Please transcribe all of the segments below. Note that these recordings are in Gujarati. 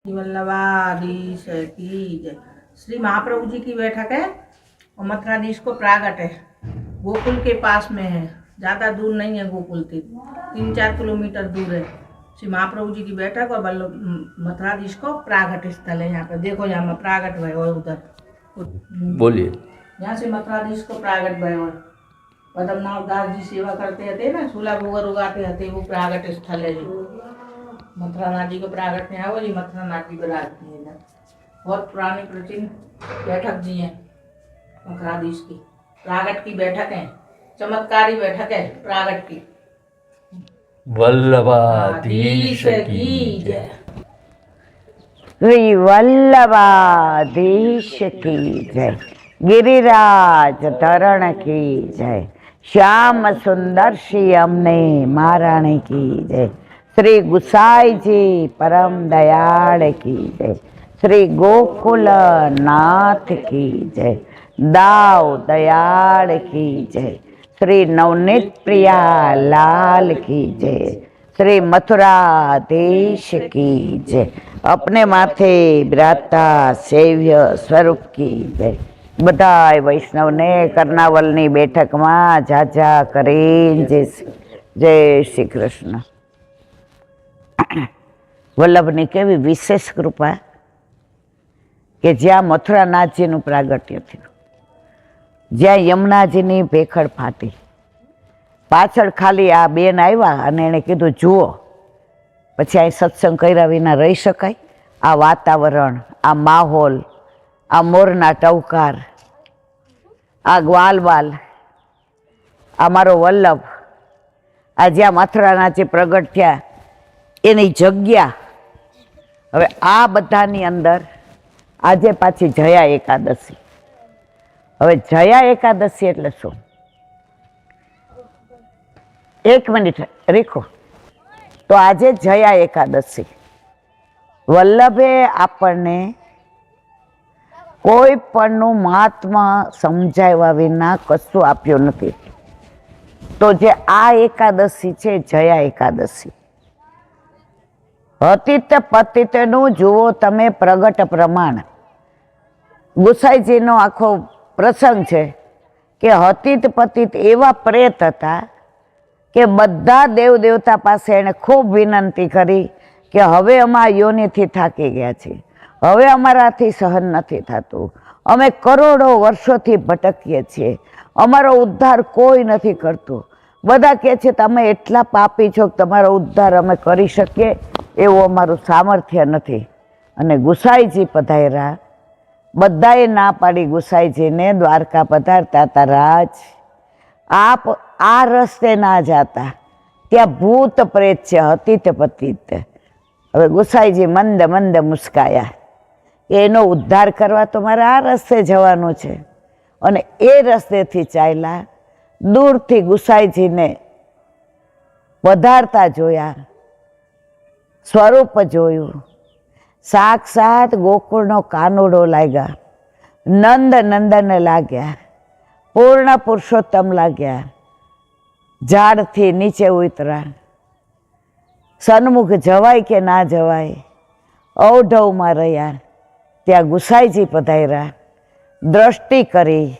वल्लभाधीश की जय। श्री महाप्रभु जी की बैठक है और मथुराधीश को प्रागट है, गोकुल के पास में है, ज़्यादा दूर नहीं है। गोकुल से 3-4 किलोमीटर दूर है श्री महाप्रभु जी की बैठक और मथुराधीश को प्रागट स्थल है। यहाँ पे देखो, यहाँ प्रागट भय और उधर बोलिए। यहाँ से मथुराधीश को प्रागट भय और पद्मनाभ दास जी सेवा करते थे ना, सूला भोगर उगाते थे, वो प्रागट स्थल है जी। मथुरानाथ जी को प्रागट में आओ जी, मथुरानाथ जी विराजते हैं इधर। बहुत पुरानी प्राचीन बैठक जी है मथुराधीश की, प्रागट की बैठक है, चमत्कारी बैठक है प्रागट की। वल्लभाधीश की जय। श्री वल्लभाधीश की जय। गिरिराज धरण की जय। श्याम सुंदर श्री अमने महाराणी की जय। श्री गुसाई जी परम दयाल की जय। श्री गोकुल नाथ की जय। दाव दयाल की जय। श्री नवनीत प्रिया लाल की जय। श्री मथुराधीश की जय। अपने माथे बिराजता सेव्य स्वरूप की जय। बधाय वैष्णव ने कर्नावलनी बैठक में जाजा करीन जय श्री कृष्ण। वल्लभनी केवी विशेष कृपा के ज्या मथुरानाथजीનું પ્રાગટ્ય થયું, જ્યાં યમુનાજીની ભેખડ ફાટી, પાછળ ખાલી આ બેન આવ્યા અને એણે કીધું જુઓ, પછી અહીં સત્સંગ કર્યા વિના રહી શકાય? આ વાતાવરણ, આ માહોલ, આ મોરના ટવકાર, આ ગ્વાલબાલ, આ મારો વલ્લભ, આ જ્યાં મથુરાનાથજી પ્રગટ થયા એની જગ્યા, હવે આ બધાની અંદર આજે પાછી જયા એકાદશી. હવે જયા એકાદશી એટલે શું? એક મિનિટ રીખો. તો આજે જયા એકાદશી, વલ્લભે આપણને કોઈ પણનું મહાત્મા સમજાવ્યા વિના કશું આપ્યું નથી. તો જે આ એકાદશી છે જયા એકાદશી, હતીત પતિતનું જુઓ તમે પ્રગટ પ્રમાણ. ગુસાઈજીનો આખો પ્રસંગ છે કે હતીત પતિત એવા પ્રેત હતા કે બધા દેવ દેવતા પાસે એણે ખૂબ વિનંતી કરી કે હવે અમે આ યોનિથી થાકી ગયા છીએ, હવે અમારાથી સહન નથી થતું, અમે કરોડો વર્ષોથી ભટકીએ છીએ, અમારો ઉદ્ધાર કોઈ નથી કરતું. બધા કહે છે તમે એટલા પાપી છો કે તમારો ઉદ્ધાર અમે કરી શકીએ એવું અમારું સામર્થ્ય નથી. અને ગુસાઈજી પધાર્યા, બધાએ ના પાડી ગુસાઈજીને. દ્વારકા પધારતા હતા રાજ, આપ આ રસ્તે ના જાતા, ત્યાં ભૂત પ્રેત છે હતીત પતિત. હવે ગુસાઈજી મંદ મંદ મુસ્કાયા, એનો ઉદ્ધાર કરવા તો મારે આ રસ્તે જવાનું છે. અને એ રસ્તેથી ચાલ્યા. દૂરથી ગુસાઈજીને પધારતા જોયા, સ્વરૂપ જોયું, સાક્ષાત ગોકુળનો કાનુડો લાગ્યા, નંદ નંદન લાગ્યા, પૂર્ણ પુરુષોત્તમ લાગ્યા. ઝાડથી નીચે ઉતરા, સન્મુખ જવાય કે ના જવાય, અવઢવમાં રહ્યા. ત્યાં ગુસાઈજી પધાર્યા, દ્રષ્ટિ કરી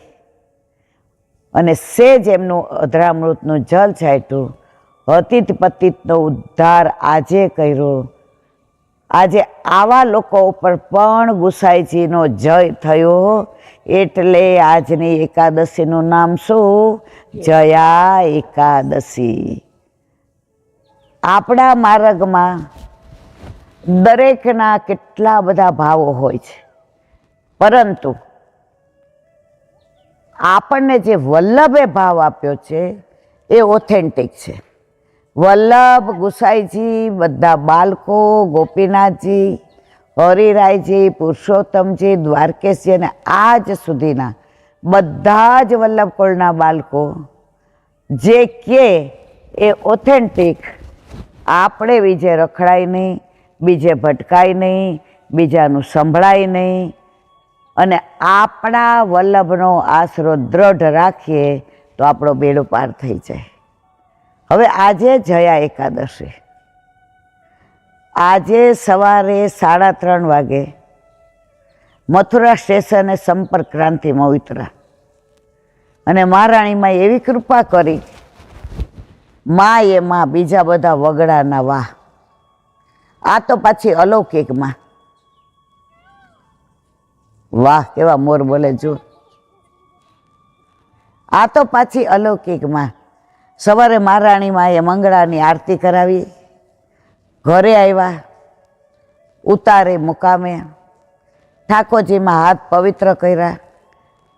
અને સેજ એમનું અધરામૃતનું જલ છાંટ્યું. હતીત પતિતનો ઉદ્ધાર આજે કર્યો. આજે આવા લોકો ઉપર પણ ગુસાઈજીનો જય થયો. એટલે આજની એકાદશીનું નામ શું? જયા એકાદશી. આપણા માર્ગમાં દરેકના કેટલા બધા ભાવો હોય છે, પરંતુ આપણને જે વલ્લભે ભાવ આપ્યો છે એ ઓથેન્ટિક છે. વલ્લભ, ગુસાઈજી, બધા બાળકો, ગોપીનાથજી, હરિરાયજી, પુરુષોત્તમજી, દ્વારકેશજી અને આજ સુધીના બધા જ વલ્લભ કુળના બાળકો જે કે એ ઓથેન્ટિક. આપણે બીજે રખડાય નહીં, બીજે ભટકાય નહીં, બીજાનું સંભળાય નહીં, અને આપણા વલ્લભનો આશરો દ્રઢ રાખીએ તો આપણો બેડો પાર થઈ જાય. હવે આજે જયા એકાદશી, આજે સવારે 3:30 વાગે મથુરા સ્ટેશને સંપર્ક ક્રાંતિમાં ઉતર્યા અને મહારાણીમાં એવી કૃપા કરી, માં એમાં બીજા બધા વગડાના વાહ. આ તો પાછી અલૌકિક માં. વાહ, કેવા મોર બોલે જો. આ તો પાછી અલૌકિક માં. સવારે મહારાણીમાં એ મંગળાની આરતી કરાવી, ઘરે આવ્યા, ઉતારે મુકામે ઠાકોરજીમાં હાથ પવિત્ર કર્યા.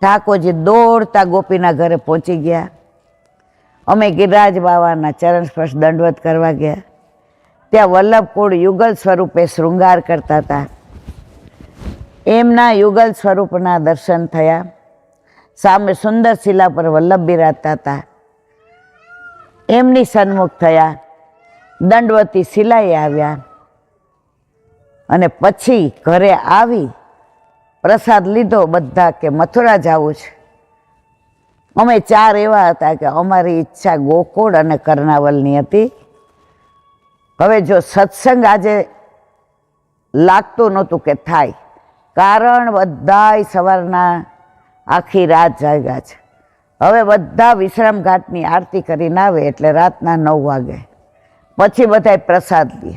ઠાકોરજી દોડતા ગોપીના ઘરે પહોંચી ગયા. અમે ગિરિરાજ બાવાના ચરણ સ્પર્શ દંડવત કરવા ગયા. ત્યાં વલ્લભકુળ યુગલ સ્વરૂપે શૃંગાર કરતા હતા. એમના યુગલ સ્વરૂપના દર્શન થયા. સામે સુંદર શિલા પર વલ્લભ બિરાજતા હતા. એમની સન્મુખ થયા, દંડવતી શિલાએ આવ્યા અને પછી ઘરે આવી પ્રસાદ લીધો. બધા કે મથુરા જવું છે. અમે 4 એવા હતા કે અમારી ઈચ્છા ગોકુળ અને કર્ણાવલની હતી. હવે જો સત્સંગ આજે લાગતું નહોતું કે થાય, કારણ બધાય સવારના આખી રાત જાગ્યા છે. હવે બધા વિશ્રામ ઘાટની આરતી કરીને આવે એટલે રાતના 9 વાગે. પછી બધાય પ્રસાદ લે,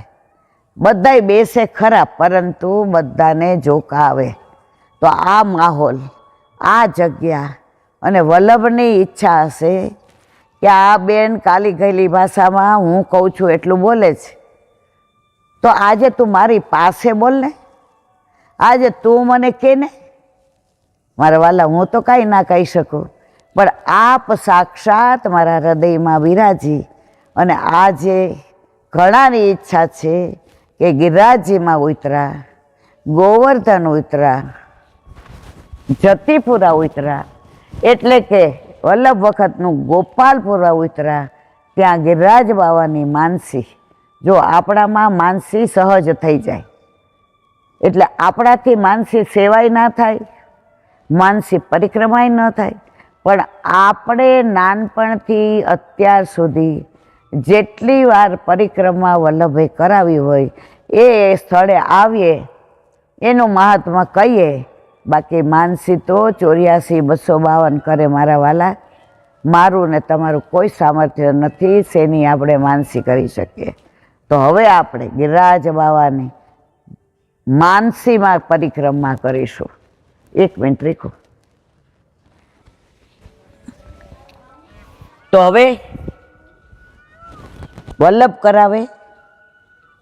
બધાય બેસે ખરા, પરંતુ બધાને જોકા આવે. તો આ માહોલ, આ જગ્યા અને વલ્લભની ઈચ્છા હશે કે આ બેન કાલી ગયેલી ભાષામાં હું કહું છું એટલું બોલે છે, તો આજે તું મારી પાસે બોલ ને, આજે તું મને કે ને. મારા વાલા, હું તો કાંઈ ના કહી શકું, પણ આપ સાક્ષાત મારા હૃદયમાં બિરાજી. અને આજે ઘણાની ઈચ્છા છે કે ગિરિરાજજીમાં ઉતરા, ગોવર્ધન ઉતરા, જતીપુરા ઉતરા, એટલે કે વલ્લભ વખતનું ગોપાલપુરા ઉતરા. ત્યાં ગિરિરાજ બાવાની માનસી, જો આપણામાં માનસી સહજ થઈ જાય એટલે આપણાથી માનસી સેવાય ના થાય, માનસી પરિક્રમાય ન થાય. પણ આપણે નાનપણથી અત્યાર સુધી જેટલી વાર પરિક્રમા વલ્લભે કરાવી હોય એ સ્થળે આવીએ, એનું મહાત્મા કહીએ. બાકી માનસી તો 84,252 કરે મારા વાલા. મારું ને તમારું કોઈ સામર્થ્ય નથી શેની આપણે માનસી કરી શકીએ. તો હવે આપણે ગિરિરાજ બાવાની માનસીમાં પરિક્રમા કરીશું. 1 મિનિટ રીખો. તો હવે વલ્લભ કરાવે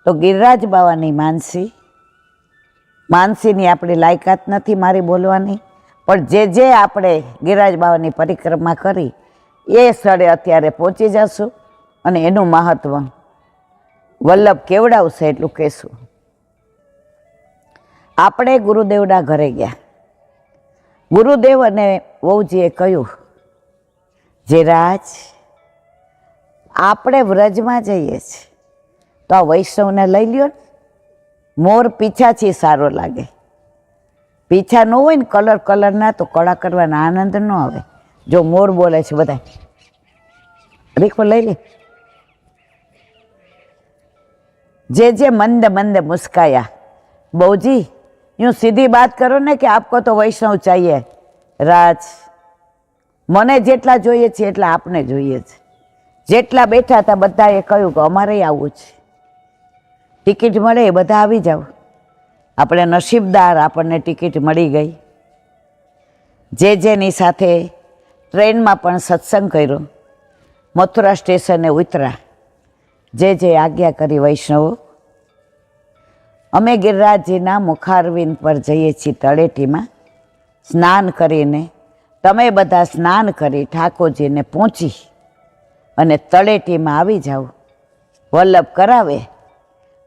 તો ગિરિરાજ બાવાની માનસી. માનસીની આપણી લાયકાત નથી મારી બોલવાની, પણ જે આપણે ગિરિરાજ બાવાની પરિક્રમા કરી એ સ્થળે અત્યારે પહોંચી જશું અને એનું મહત્વ વલ્લભ કેવડાવશે એટલું કહેશું. આપણે ગુરુદેવના ઘરે ગયા. ગુરુદેવ અને વહુજીએ કહ્યું, જે રાજ આપણે વ્રજમાં જઈએ છીએ તો આ વૈષ્ણવને લઈ લ્યો ને. મોર પીછાથી સારો લાગે. પીછા ન હોય ને કલર ના તો કળા કરવાનો આનંદ ન આવે. જો મોર બોલે છે બધા રીખો લઈ લે. જે મંદ મંદ મુસ્કાયા. બહુજી यूं सीधी बात करो ने कि आपको तो वैष्णव चाहिए. राज મને જેટલા જોઈએ છે એટલા આપને જોઈએ છે. જેટલા બેઠા હતા બધાએ કહ્યું કે અમારે આવવું છે. ટિકિટ મળે એ બધા આવી જાઓ. આપણે નસીબદાર, આપણને ટિકિટ મળી ગઈ. જેની સાથે ટ્રેનમાં પણ સત્સંગ કર્યો. મથુરા સ્ટેશને ઉતરા. જે આજ્ઞા કરી વૈષ્ણવો. અમે ગિરિરાજજીના મુખારવિંદ પર જઈએ છીએ તળેટીમાં સ્નાન કરીને. તમે બધા સ્નાન કરી ઠાકોરજીને પહોંચી અને તળેટીમાં આવી જાઓ. વલ્લભ કરાવે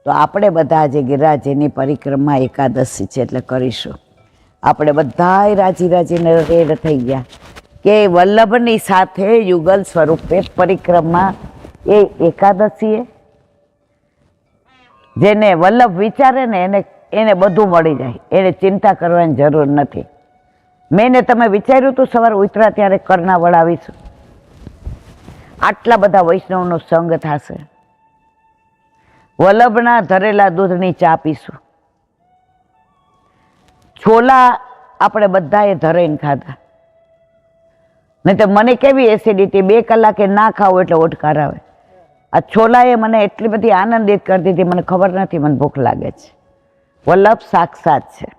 તો આપણે બધા આજે ગિરિરાજજીની પરિક્રમા એકાદશી છે એટલે કરીશું. આપણે બધાય રાજીને રેડ થઈ ગયા કે વલ્લભની સાથે યુગલ સ્વરૂપે પરિક્રમા એ એકાદશીએ. જેને વલ્લભ વિચારે ને એને બધું મળી જાય, એને ચિંતા કરવાની જરૂર નથી. મેં તમે વિચાર્યું હતું સવારે ઉતરા ત્યારે કર્ણાવળ આવીશું, આટલા બધા વૈષ્ણવનો સંગ થશે. વલ્લભના ધરેલા દૂધની ચા પીશું. છોલા આપણે બધાએ ધરાઈને ખાધા, નહીં તો મને કેવી એસિડિટી, 2 કલાકે ના ખાવું એટલે ઓડકાર આવે. આ છોલાએ મને એટલી બધી આનંદિત કરી દીધી, મને ખબર નથી મને ભૂખ લાગે છે. વલ્લભ સાક્ષાત છે.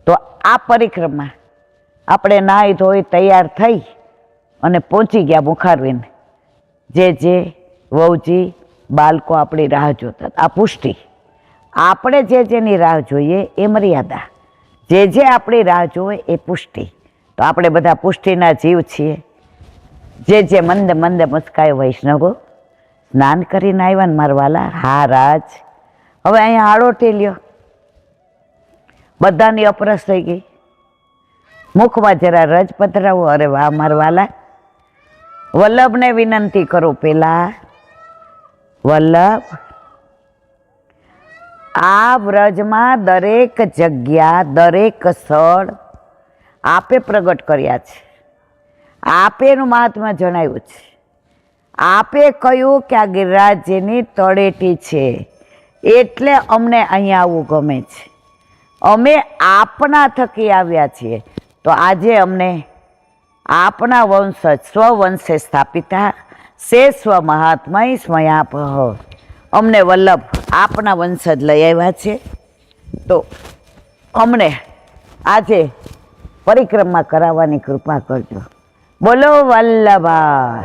તો આ પરિક્રમા આપણે નાહી ધોઈ તૈયાર થઈ અને પહોંચી ગયા મુખારવીને. જે વહુજી બાળકો આપણી રાહ જોતા. આ પુષ્ટિ, આપણે જેની રાહ જોઈએ એ મર્યાદા, જે આપણી રાહ જોવે એ પુષ્ટિ. તો આપણે બધા પુષ્ટિના જીવ છીએ. જે મંદ મંદ મુસ્કાય વૈષ્ણવો, સ્નાન કરીને આવ્યા ને મારા વાલા. હા રાજ, હવે અહીંયા આડોટી લ્યો. બધાની અપરસ થઈ ગઈ, મુખમાં જરા રજ પધરાવો. અરે વાહ મારા વાલા. વલ્લભને વિનંતી કરું, પેલા વલ્લભ, આ વ્રજમાં દરેક જગ્યા, દરેક સ્થળ આપે પ્રગટ કર્યા છે. આપે એનું મહાત્મા જણાવ્યું છે. આપે કહ્યું કે આ ગિરિરાજજીની તળેટી છે, એટલે અમને અહીંયા આવવું ગમે છે. અમે આપના થકી આવ્યા છીએ, તો આજે અમને આપના વંશજ સ્વવંશે સ્થાપિતા સે સ્વ મહાત્મા સ્મયાપહ, અમને વલ્લભ આપના વંશજ લઈ આવ્યા છે. તો અમને આજે પરિક્રમા કરાવવાની કૃપા કરજો. બોલો વલ્લભા.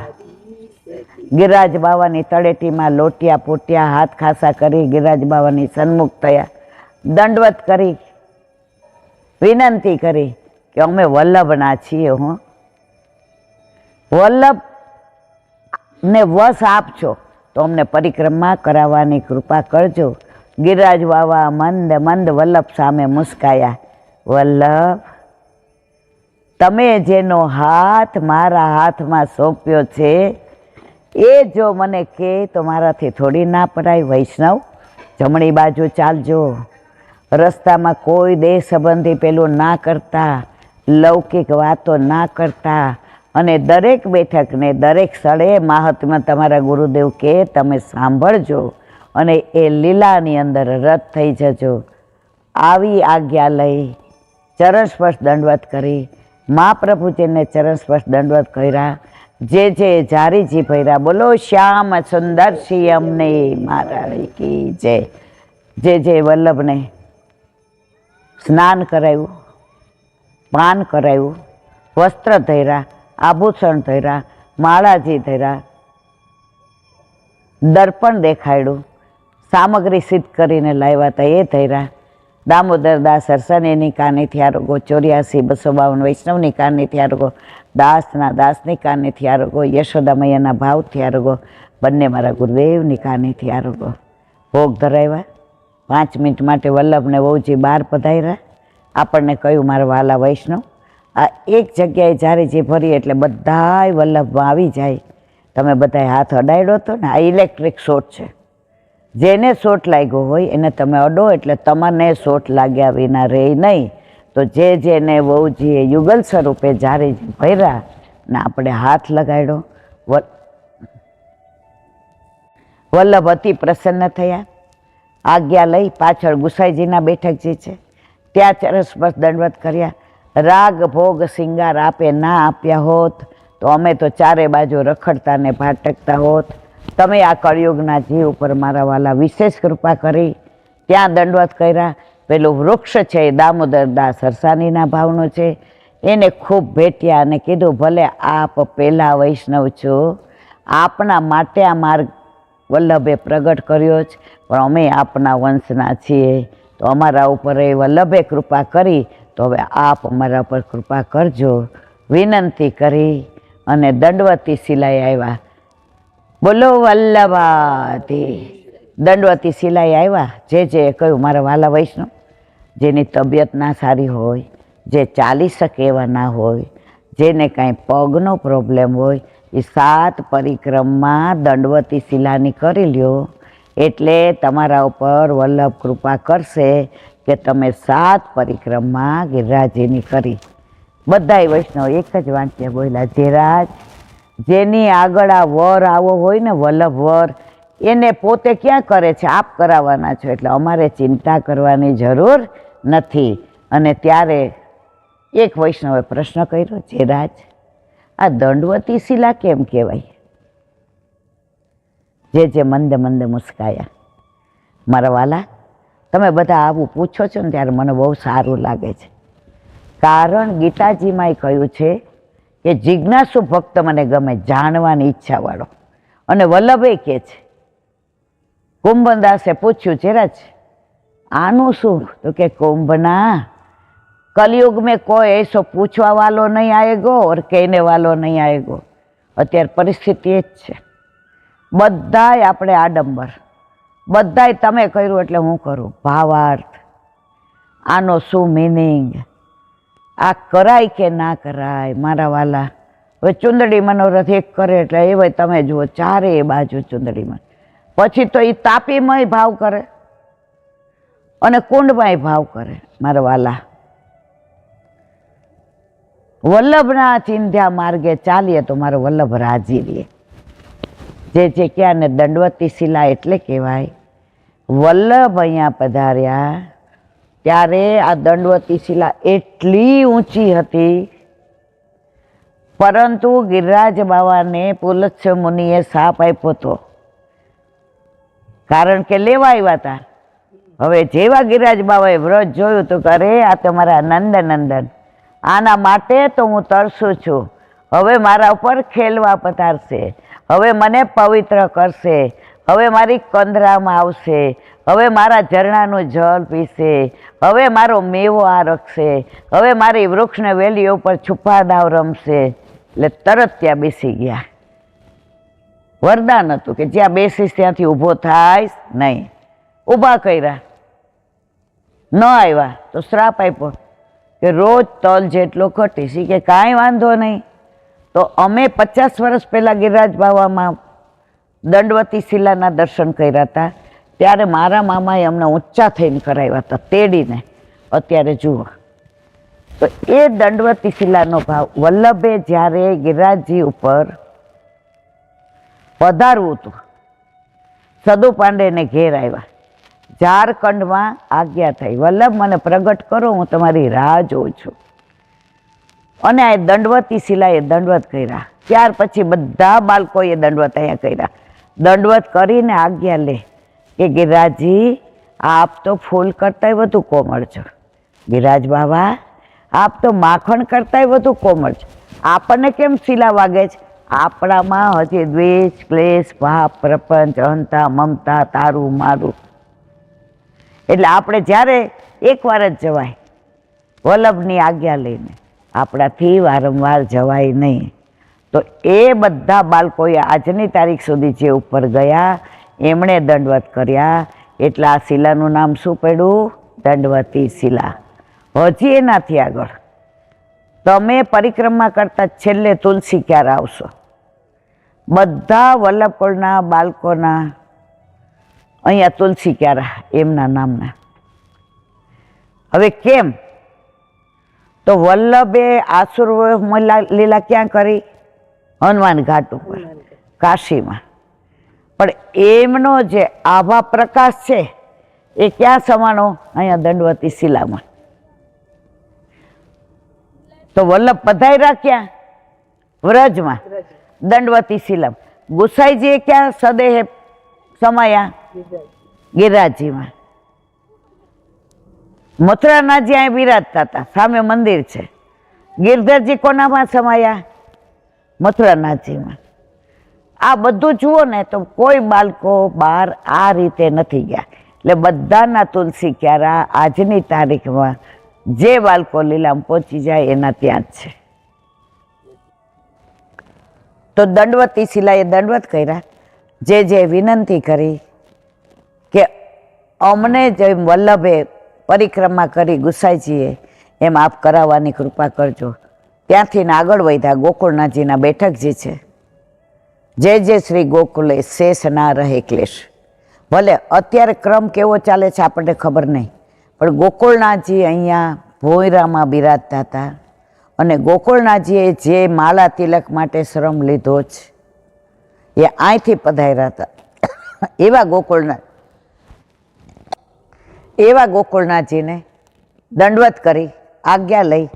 ગિરિરાજ બાવાની તળેટીમાં લોટિયા પોટિયા હાથ ખાસા કરી ગિરિરાજ બાવાની સન્મુખ થયા, દંડવત કરી, વિનંતી કરી કે અમે વલ્લભના છીએ. હું વલ્લભ ને વશ આપજો તો અમને પરિક્રમા કરાવવાની કૃપા કરજો. ગિરિરાજ બાવા મંદ મંદ વલ્લભ સામે મુસ્કાયા. વલ્લભ, તમે જેનો હાથ મારા હાથમાં સોંપ્યો છે એ જો મને કહે તો મારાથી થોડી ના પડાય. વૈષ્ણવ, જમણી બાજુ ચાલજો. રસ્તામાં કોઈ દેહ સંબંધી પેલું ના કરતા, લૌકિક વાતો ના કરતા, અને દરેક બેઠકને દરેક સ્થળે મહાત્મા તમારા ગુરુદેવ કે તમે સાંભળજો અને એ લીલાની અંદર રત થઈ જજો. આવી આજ્ઞા લઈ ચરણ સ્પર્શ દંડવત કરી મહાપ્રભુજીને ચરણ સ્પર્શ દંડવત કર્યા. જે જારીજી ભર્યા. બોલો શ્યામ સુંદર શ્રી અમને મહારાણી કી જય. જે વલ્લભને સ્નાન કરાવ્યું, પાન કરાવ્યું, વસ્ત્ર ધર્યા, આભૂષણ ધર્યા, માળાજી ધર્યા, દર્પણ દેખાડ્યું, સામગ્રી સિદ્ધ કરીને લાવ્યા હતા એ ધર્યા. દામોદર દાસ સરસાણીની કાનેથી આરોગો, 84,252 વૈષ્ણવની કાનેથી આરોગો, દાસની કાનેથી આરોગો, યશોદા મૈયાના ભાવથી આરોગો, બંને મારા ગુરુદેવની કાનેથી આરોગો. ભોગ ધરાવ્યા. 5 મિનિટ માટે વલ્લભને વહુજી બહાર પધાર્યા. આપણને કહ્યું મારા વાલા વૈષ્ણવ, આ એક જગ્યાએ જ્યારે જે ભરી એટલે બધાય વલ્લભમાં આવી જાય. તમે બધાએ હાથ અડાડ્યો હતો ને, આ ઇલેક્ટ્રિક શોટ છે. જેને શોટ લાગ્યો હોય એને તમે અડો એટલે તમને શોટ લાગ્યા વિના રહે નહીં. તો જેને વહુજીએ યુગલ સ્વરૂપે જ્યારે ભર્યા ને આપણે હાથ લગાડ્યો, વલ્લભ અતિ પ્રસન્ન થયા. આજ્ઞા લઈ પાછળ ગુસાઈજીના બેઠક જે છે ત્યાં ચરણ સ્પર્શ દંડવત કર્યા. રાગ ભોગ શિંગાર આપે ના આપ્યા હોત તો અમે તો ચારે બાજુ રખડતા ને ભાટકતા હોત. તમે આ કળિયુગના જીવ ઉપર મારા વાલા વિશેષ કૃપા કરી ત્યાં દંડવત કર્યા. પેલું વૃક્ષ છે એ દામોદર દાસ સરસાણીના ભાવનો છે, એને ખૂબ ભેટ્યા અને કીધું ભલે આપ પહેલા વૈષ્ણવ છો, આપના માટે આ માર્ગ વલ્લભે પ્રગટ કર્યો છે, પણ અમે આપના વંશના છીએ, તો અમારા ઉપર એ વલ્લભે કૃપા કરી, તો હવે આપ અમારા પર કૃપા કરજો. વિનંતી કરી અને દંડવતી શિલાએ આવ્યા. બોલો વલ્લભાથી. દંડવતી શિલાએ આવ્યા. જે કહ્યું મારા વાલા વૈષ્ણવ, જેની તબિયત ના સારી હોય, જે ચાલી શકે એવા ના હોય, જેને કાંઈ પગનો પ્રોબ્લેમ હોય, એ 7 પરિક્રમા દંડવતી શિલાની કરી લ્યો એટલે તમારા ઉપર વલ્લભ કૃપા કરશે કે તમે 7 પરિક્રમા ગિરિરાજજીની કરી. બધાય વૈષ્ણવ એક જ વાંચ્ય બોલ્યા, જે રાજ જેની આગળ આ વર આવો હોય ને વલ્લભ વર, એને પોતે ક્યાં કરે છે? આપ કરાવવાના છો, એટલે અમારે ચિંતા કરવાની જરૂર નથી. અને ત્યારે એક વૈષ્ણવે પ્રશ્ન કર્યો, જે રાજ આ દંડવતી શિલા કેમ કહેવાય? જે મંદે મંદે મુસ્કાયા. મારા વાલા, તમે બધા આવું પૂછો છો ને ત્યારે મને બહુ સારું લાગે છે, કારણ ગીતાજીમાં કહ્યું છે કે જિજ્ઞાસુ ભક્ત મને ગમે, જાણવાની ઈચ્છાવાળો. અને વલ્લભે કહે છે, કુંભદાસે પૂછ્યું, ચેરાજ આનું શું? તો કે कुंभना कलयुग में कोई ऐसो पूछवा वालो नहीं आएगो और कहने वालो नहीं आएगो. અત્યારે પરિસ્થિતિ એ જ છે. બધાય આપણે આડંબર, બધાય તમે કર્યું એટલે હું કરું. ભાવાર્થ, આનો શું મિનિંગ, આ કરાય કે ના કરાય? મારા વાલા, હવે ચુંદડી મનોરથ એક કરે એટલે એ તમે જુઓ ચારે બાજુ ચુંદડીમાં. પછી તો એ તાપીમાંય ભાવ કરે અને કુંડમાંય ભાવ કરે. મારા વાલા, વલ્લભના ચિંધ્યા માર્ગે ચાલીએ તો મારો વલ્લભ રાજી રહે. જે ક્યાં ને દંડવતી શિલા એટલે કહેવાય. વલ્લભ અહીંયા પધાર્યા ત્યારે આ દંડવતી શિલા એટલી ઊંચી હતી, પરંતુ ગિરિરાજ બાવાને પુલત્સ્ય મુનિએ સાપ આપ્યો હતો, કારણ કે લેવા આવ્યા હતા. હવે જેવા ગિરિરાજ બાવાએ વ્રત જોયું તો અરે આ તમારા નંદનંદન, આના માટે તો હું તરસું છું. હવે મારા ઉપર ખેલવા પધારશે, હવે મને પવિત્ર કરશે, હવે મારી કંદરામાં આવશે, હવે મારા ઝરણાનું જળ પીશે, હવે મારો મેવો આરખશે, હવે મારી વૃક્ષને વેલીઓ ઉપર છુપાદાવ રમશે. એટલે તરત ત્યાં બેસી ગયા. વરદાન હતું કે જ્યાં બેસીશ ત્યાંથી ઊભો થાય નહીં. ઊભા કર્યા, ન આવ્યા તો શ્રાપ આપ્યો કે રોજ તલ જેટલો ઘટીશ. કે કાંઈ વાંધો નહીં. તો અમે 50 વર્ષ પહેલાં ગિરિરાજ બાવામાં દંડવતી શિલાના દર્શન કર્યા હતા, ત્યારે મારા મામાએ અમને ઊંચા થઈને કરાવ્યા હતા, તેડીને. અત્યારે જુઓ તો એ દંડવતી શિલાનો ભાવ. વલ્લભે જ્યારે ગિરિરાજજી ઉપર પધારવું હતું, સદુ પાંડેને ઘેર આવ્યા, ઝારખંડમાં આજ્ઞા થઈ, વલ્લભ મને પ્રગટ કરો, હું તમારી રાહ જોઉં છું. અને આ દંડવતી શિલાએ દંડવત કર્યા. ત્યાર પછી બધા બાળકોએ દંડવત અહીંયા કર્યા. દંડવત કરીને આજ્ઞા લે કે ગિરિરાજજી આપ તો ફૂલ કરતાંય વધુ કોમળ છો. ગિરિરાજ બાબા આપ તો માખણ કરતાંય વધુ કોમળ છો. આપણને કેમ શિલા વાગે છે? આપણામાં હજી દ્વેષ, ક્લેશ, ભાવ, પ્રપંચ, અહંતા, મમતા, તારું મારું. એટલે આપણે જ્યારે એકવાર જ જવાય વલ્લભની આજ્ઞા લઈને, આપણાથી વારંવાર જવાય નહીં. તો એ બધા બાળકોએ આજની તારીખ સુધી જે ઉપર ગયા એમણે દંડવત કર્યા. એટલે આ શિલાનું નામ શું પડ્યું? દંડવતી શિલા. હજી એનાથી આગળ તમે પરિક્રમા કરતા છેલ્લે તુલસી ક્યારે આવશો? બધા વલ્લભકુળના બાળકોના અહીંયા તુલસી ક્યારા એમના નામના. હવે કેમ? તો વલ્લભે આસુર લીલા ક્યાં કરી? હનુમાન ઘાટ ઉપર, કાશીમાં. પણ એમનો જે આભા પ્રકાશ છે એ ક્યાં સમાનો? અહીંયા દંડવતી શિલામાં. તો વલ્લભ પધાર્યા ક્યાં? વ્રજમાં, દંડવતી શિલામાં. ગુસાઈજીએ ક્યાં સદેહે સમાયા? ગિરિરાજજીમાં. મથુરાનાથજી અહીં બિરાજતા હતા, સામે મંદિર છે. ગિરધરજી કોનામાં સમાયા? મથુરાનાથજીમાં. આ બધું જુઓ ને તો કોઈ બાળકો બહાર આ રીતે નથી ગયા. એટલે બધાના તુલસી ક્યારા આજની તારીખમાં જે બાળકો લીલામાં પહોંચી જાય એના ત્યાં જ છે. તો દંડવતી શિલાએ દંડવત કર્યા. જે વિનંતી કરી કે અમને જેમ વલ્લભે પરિક્રમા કરી ગુસાઈજીએ એમ આપ કરાવવાની કૃપા કરજો. ત્યાંથી આગળ વધ્યા ગોકુળનાથજીના બેઠકજી છે. જે શ્રી ગોકુલે શેષ ના રહે ક્લેશ. ભલે અત્યારે ક્રમ કેવો ચાલે છે આપણને ખબર નહીં, પણ ગોકુળનાથજી અહીંયા ભોયરામાં બિરાજતા હતા. અને ગોકુળનાથજીએ જે માલા તિલક માટે શ્રમ લીધો છે એ અહીંથી પધાર્યા હતા. એવા ગોકુળનાથજીને દંડવત કરી આજ્ઞા લઈ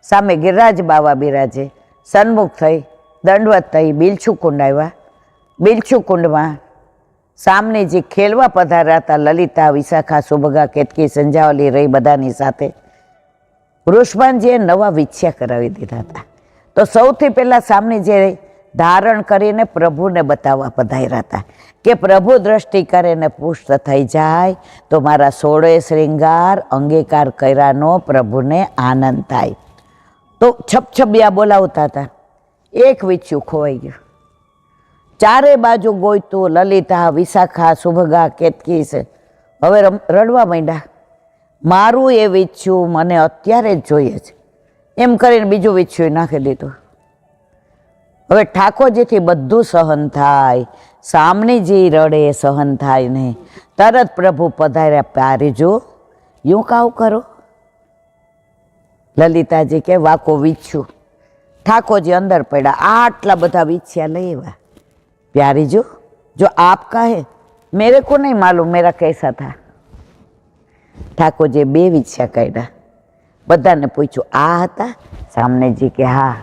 સામે ગિરિરાજ બાવા બિરાજે, સન્મુખ થઈ દંડવત થઈ બિલછુ કુંડ આવ્યા. બિલછુ કુંડમાં સામનેજી ખેલવા પધાર્યા હતા. લલિતા, વિશાખા, સુભગા, કેતકી, સંજાવલી રહી બધાની સાથે. વૃષભાનજીએ નવા વિછ્યા કરાવી દીધા હતા. તો સૌથી પહેલાં સામનેજી ધારણ કરીને પ્રભુને બતાવવા પધાર્યા હતા કે પ્રભુ દ્રષ્ટિ કરે ને પુષ્ટ થઈ જાય તો મારા 16 શ્રૃંગાર અંગીકાર કર્યાનો પ્રભુને આનંદ થાય. તો છપછપિયા બોલાવતા હતા. એક વિછ્યું ખોવાઈ ગયું. ચારે બાજુ ગોઈતું લલિતા, વિશાખા, સુભગા, કેતકી છે. હવે રડવા માંડ્યા. મારું એ વિછ્યું મને અત્યારે જ જોઈએ છે એમ કરીને બીજું વિછ્યું નાખી દીધું. હવે ઠાકોરજીથી બધું સહન થાય, સામનેજી રડે સહન થાય નહીં. તરત પ્રભુ પધાર્યા. પ્યારીજો યું કાવ કરો. લલિતાજી કે વાકો વિછ્યું. ઠાકોરજી અંદર પડ્યા. આટલા બધા વિછ્યા લઈ આવ્યા. प्यारीजू जो आप का है मेरे को नहीं मालूम मेरा कैसा था. ઠાકોરજીએ 2 વિછ્યા કાઢ્યા. બધાને પૂછ્યું આ હતા? સામનેજી કે હા.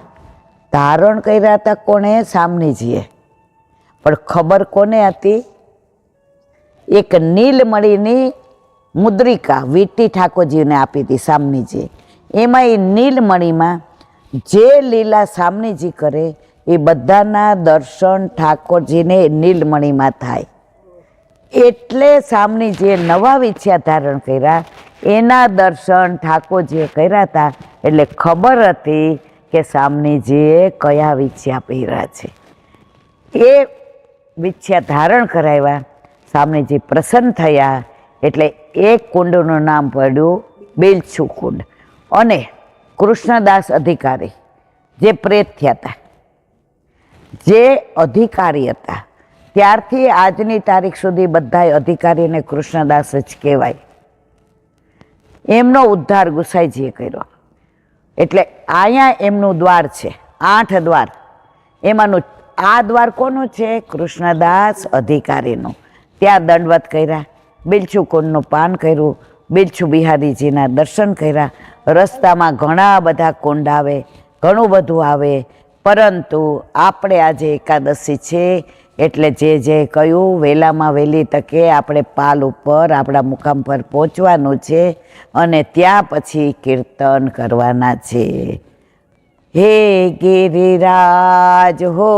ધારણ કર્યા હતા કોણે? સામનેજીએ. પણ ખબર કોને હતી? એક નીલમણીની મુદ્રિકા વીંટી ઠાકોરજીને આપી હતી સામનેજીએ. એમાં એ નીલમણીમાં જે લીલા સામનેજી કરે એ બધાના દર્શન ઠાકોરજીને નીલમણીમાં થાય. એટલે સામનેજીએ નવા વિછ્યા ધારણ કર્યા. એના દર્શન ઠાકોરજીએ કર્યા હતા. એટલે ખબર હતી કે સામનેજીએ કયા વિછ્યા પહેર્યા છે. એ વિછ્યા ધારણ કરાવ્યા. સામનેજી પ્રસન્ન થયા. એટલે એક કુંડનું નામ પડ્યું બિલછુ કુંડ. અને કૃષ્ણદાસ અધિકારી જે પ્રેત થયા હતા, જે અધિકારી હતા, ત્યારથી આજની તારીખ સુધી બધા અધિકારીને કૃષ્ણદાસ જ કહેવાય. એમનો ઉદ્ધાર ગુસાઈજીએ કર્યો. એટલે અહીંયા એમનું દ્વાર છે, 8 દ્વાર. એમાંનું આ દ્વાર કોનું છે? કૃષ્ણદાસ અધિકારીનું. ત્યાં દંડવત કર્યા, બિલછુ કુંડનું પાન કર્યું, બિલછુ બિહારીજીના દર્શન કર્યા. રસ્તામાં ઘણા બધા કુંડ આવે, ઘણું બધું આવે. પરંતુ આપણે આજે એકાદશી છે એટલે જે કહ્યું વહેલામાં વહેલી તકે આપણે પાલ ઉપર આપણા મુકામ પર પહોંચવાનું છે અને ત્યાં પછી કીર્તન કરવાના છે. હે ગિરિરાજ હો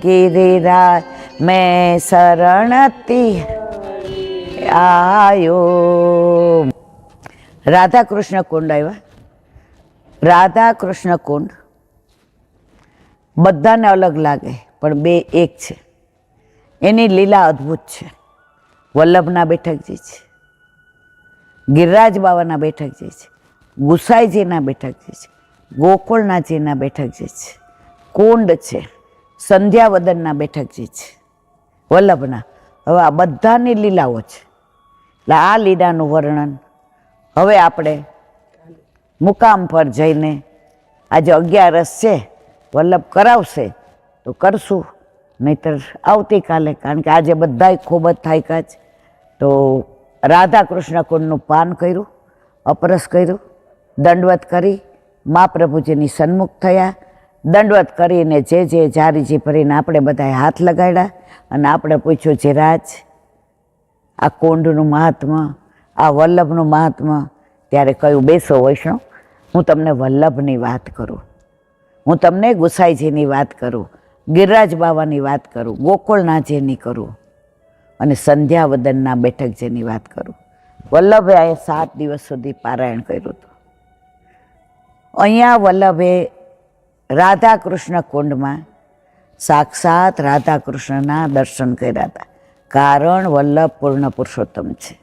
ગિરિરાજ મેં શરણતી આયો. રાધા કૃષ્ણ કુંડ આવ્યા. રાધા કૃષ્ણ કુંડ બધાને અલગ લાગે પણ 2 એક છે. એની લીલા અદ્ભુત છે. વલ્લભના બેઠકજી છે, ગિરિરાજ બાવાના બેઠકજી છે, ગુસાઈજીના બેઠકજી છે, ગોકુળનાથજીના બેઠકજી છે, કુંડ છે, સંધ્યાવદનના બેઠકજી છે, વલ્લભના. હવે આ બધાની લીલાઓ છે. એટલે આ લીલાનું વર્ણન હવે આપણે મુકામ પર જઈને આજે 11 છે, વલ્લભ કરાવશે તો કરશું, નહીતર આવતીકાલે. કારણ કે આજે બધાય ખૂબ જ થાક્યા જ. તો રાધા કૃષ્ણ કુંડનું પાન કર્યું, અપરસ કર્યું, દંડવત કરી મહાપ્રભુજીની સન્મુખ થયા. દંડવત કરીને જે જારીજી ભરીને આપણે બધાએ હાથ લગાડ્યા અને આપણે પૂછ્યું જીરાજ આ કુંડનું મહાત્મા, આ વલ્લભનું મહાત્મા. ત્યારે કહ્યું બેસો વૈષ્ણવ, હું તમને વલ્લભની વાત કરું, હું તમને ગુસાઈજીની વાત કરું, ગિરિરાજ બાવાની વાત કરું, ગોકુળનાથજીની કરું અને સંધ્યાવદનના બેઠકજીની વાત કરું. વલ્લભે આ 7 દિવસ સુધી પારાયણ કર્યું હતું. અહીંયા વલ્લભે રાધા કૃષ્ણ કુંડમાં સાક્ષાત રાધા કૃષ્ણના દર્શન કર્યા હતા. કારણ વલ્લભ પૂર્ણ પુરુષોત્તમ છે.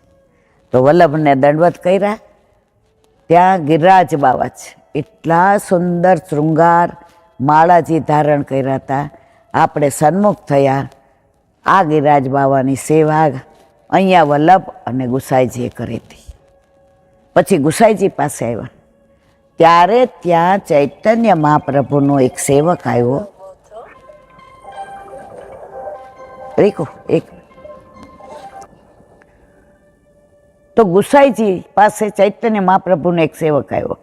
તો વલ્લભને દંડવત કર્યા. ત્યાં ગિરિરાજ બાવા છે. એટલા સુંદર શૃંગાર માળાજી ધારણ કર્યા હતા. આપણે સન્મુખ થયા. આ ગિરિરાજ બાવાની સેવા અહીંયા વલ્લભ અને ગુસાઈજીએ કરી હતી. પછી ગુસાઈજી પાસે આવ્યા. ત્યારે ત્યાં ચૈતન્ય મહાપ્રભુનો એક સેવક આવ્યો. રીકો એક તો ગુસાઈજી પાસે ચૈતન્ય મહાપ્રભુનો એક સેવક આવ્યો.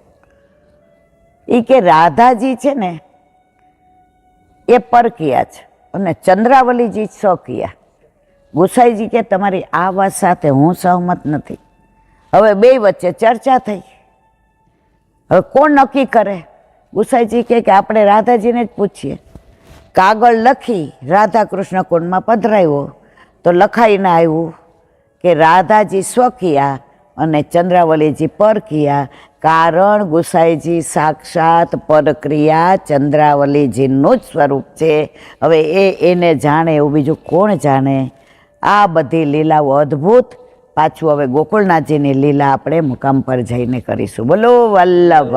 એ કે રાધાજી છે ને એ પરકિયા છે અને ચંદ્રાવલીજી સ્વકિયા. ગુસાઈજી કે તમારી આ વાત સાથે હું સહમત નથી. હવે બે વચ્ચે ચર્ચા થઈ. હવે કોણ નક્કી કરે? ગુસાઈજી કે આપણે રાધાજીને જ પૂછીએ. કાગળ લખી રાધા કૃષ્ણ કુંડમાં પધરાવ્યો તો લખાઈને આવ્યું કે રાધાજી સ્વકિયા અને ચંદ્રાવલીજી પરકિયા. કારણ ગુસાઈજી સાક્ષાત પરક્રિયા ચંદ્રાવલીજીનું જ સ્વરૂપ છે. હવે એને જાણે એવું બીજું કોણ જાણે? આ બધી લીલાઓ અદ્ભુત. પાછું હવે ગોકુળનાથજીની લીલા આપણે મુકામ પર જઈને કરીશું. બોલો વલ્લભ.